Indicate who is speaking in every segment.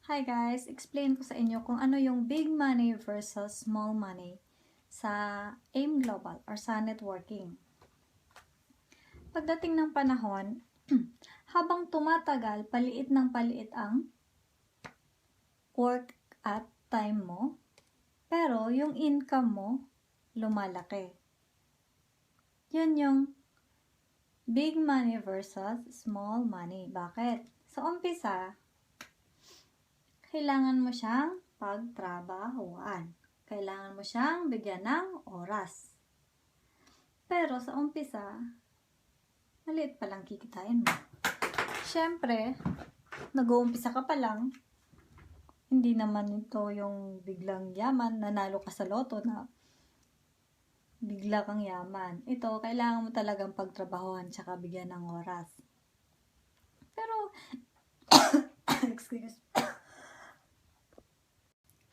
Speaker 1: Hi guys! Explain ko sa inyo kung ano yung big money versus small money sa AIM Global or sa networking. Pagdating ng panahon, habang tumatagal, paliit ng paliit ang work at time mo, pero yung income mo, lumalaki. Yun yung big money versus small money. Bakit? Sa umpisa, kailangan mo siyang pagtrabahuan. Kailangan mo siyang bigyan ng oras. Pero sa umpisa, maliit pa lang kikitain mo. Siyempre, nag-uumpisa ka pa lang, hindi naman ito yung biglang yaman, nanalo ka sa loto na bigla kang yaman. Ito, kailangan mo talagang pagtrabahuan tsaka bigyan ng oras. Pero, excuse me.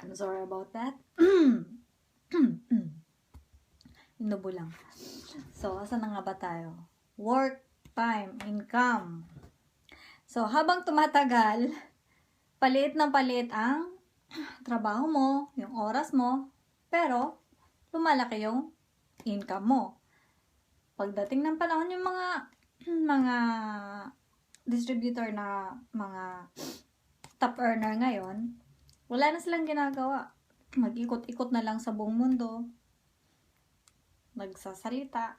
Speaker 1: I'm sorry about that. Inubo lang. So, asan na nga ba tayo? Work, time, income. So, habang tumatagal, paliit ng paliit ang trabaho mo, yung oras mo, pero lumalaki yung income mo. Pagdating ng panahon, yung mga distributor na mga top earner ngayon, wala na silang ginagawa. Mag-ikot-ikot na lang sa buong mundo. Nagsasalita.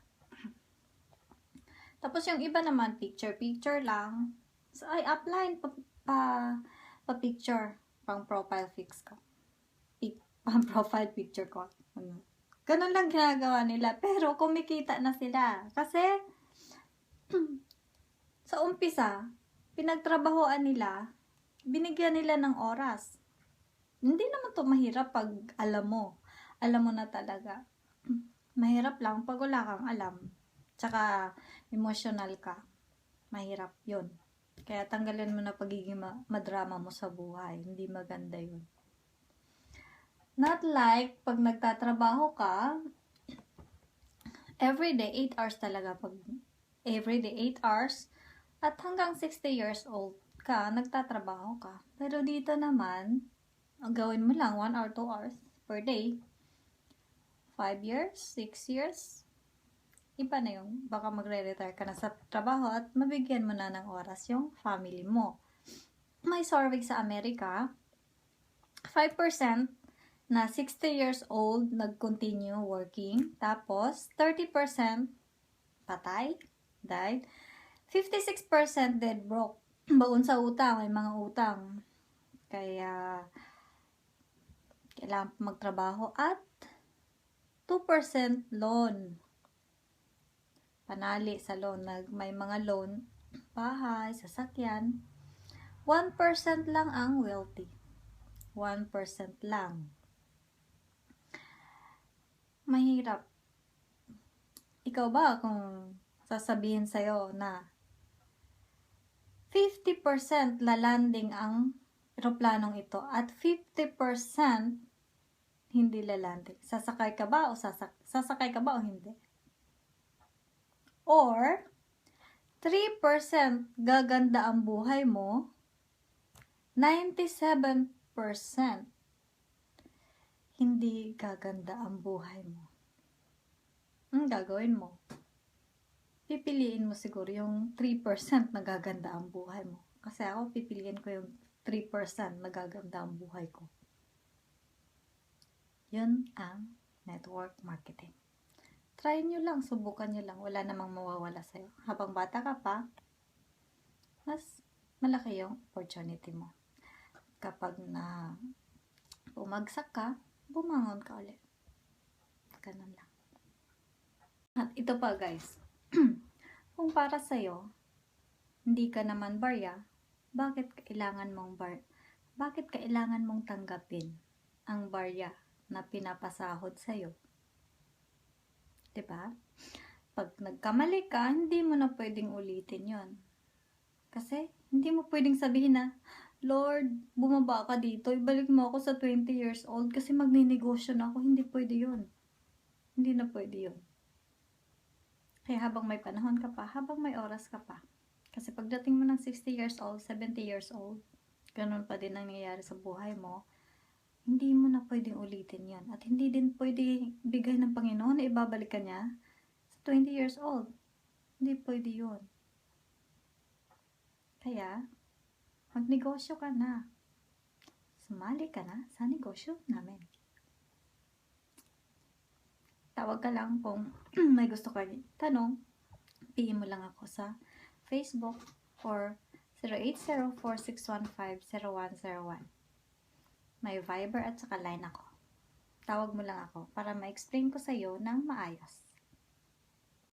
Speaker 1: Tapos yung iba naman, picture-picture lang. So, ay, upline pa-picture. Pang profile fix ko. Pang profile picture ko. Ganun lang ginagawa nila. Pero kumikita na sila. Kasi, sa umpisa, pinagtrabahoan nila, binigyan nila ng oras. Hindi naman to mahirap pag alam mo. Alam mo na talaga. Mahirap lang pag wala kang alam. Tsaka emotional ka. Mahirap yun. Kaya tanggalin mo na pagiging madrama mo sa buhay. Hindi maganda yun. Not like pag nagtatrabaho ka, everyday 8 hours talaga. Pag everyday 8 hours, at hanggang 60 years old ka, nagtatrabaho ka. Pero dito naman, ang gawin mo lang 1 or 2 hours per day. 5 years, 6 years, iba na yung baka magre-retire ka na sa trabaho at mabigyan mo na ng oras yung family mo. May survey sa Amerika, 5% na 60 years old nag-continue working, tapos 30% patay, died, 56% dead broke, baon sa utang, may mga utang. Kaya kailangan magtrabaho at 2% loan. Panali sa loan. May mga loan, bahay, sasakyan. 1% lang ang wealthy. 1% lang. Mahirap. Ikaw ba kung sasabihin sa'yo na 50% lalanding ang eroplanong ito at 50% hindi lalanding? Sasakay ka ba o hindi? Or 3% gaganda ang buhay mo, 97% hindi gaganda ang buhay mo. Ang gagawin mo? Pipiliin mo siguro yung 3% na gaganda ang buhay mo. Kasi ako, pipiliin ko yung 3% na gaganda ang buhay ko. Yun ang network marketing. Try nyo lang, subukan nyo lang. Wala namang mawawala sa'yo. Habang bata ka pa, mas malaki yung opportunity mo. Kapag na bumagsak ka, bumangon ka ulit. Ganun lang. At ito pa guys, kung para sa'yo, hindi ka naman barya, bakit kailangan mong tanggapin ang barya na pinapasahod sa'yo? Diba? Pag nagkamali ka, hindi mo na pwedeng ulitin yon. Kasi, hindi mo pwedeng sabihin na, Lord, bumaba ka dito, ibalik mo ako sa 20 years old kasi magninegosyo na ako. Hindi pwede yun. Hindi na pwede yun. Kaya habang may panahon ka pa, habang may oras ka pa. Kasi pagdating mo ng 60 years old, 70 years old, ganun pa din ang nangyayari sa buhay mo, hindi mo na pwedeng ulitin yon. At hindi din pwede bigay ng Panginoon na ibabalik ka niya sa 20 years old. Hindi pwede yun. Kaya, magnegosyo ka na. Sumali ka na sa negosyo namin. Tawag ka lang kung may gusto ka tanong. PM mo lang ako sa Facebook or 0804-615-0101. May Viber at saka line ako. Tawag mo lang ako para ma-explain ko sa iyo ng maayos.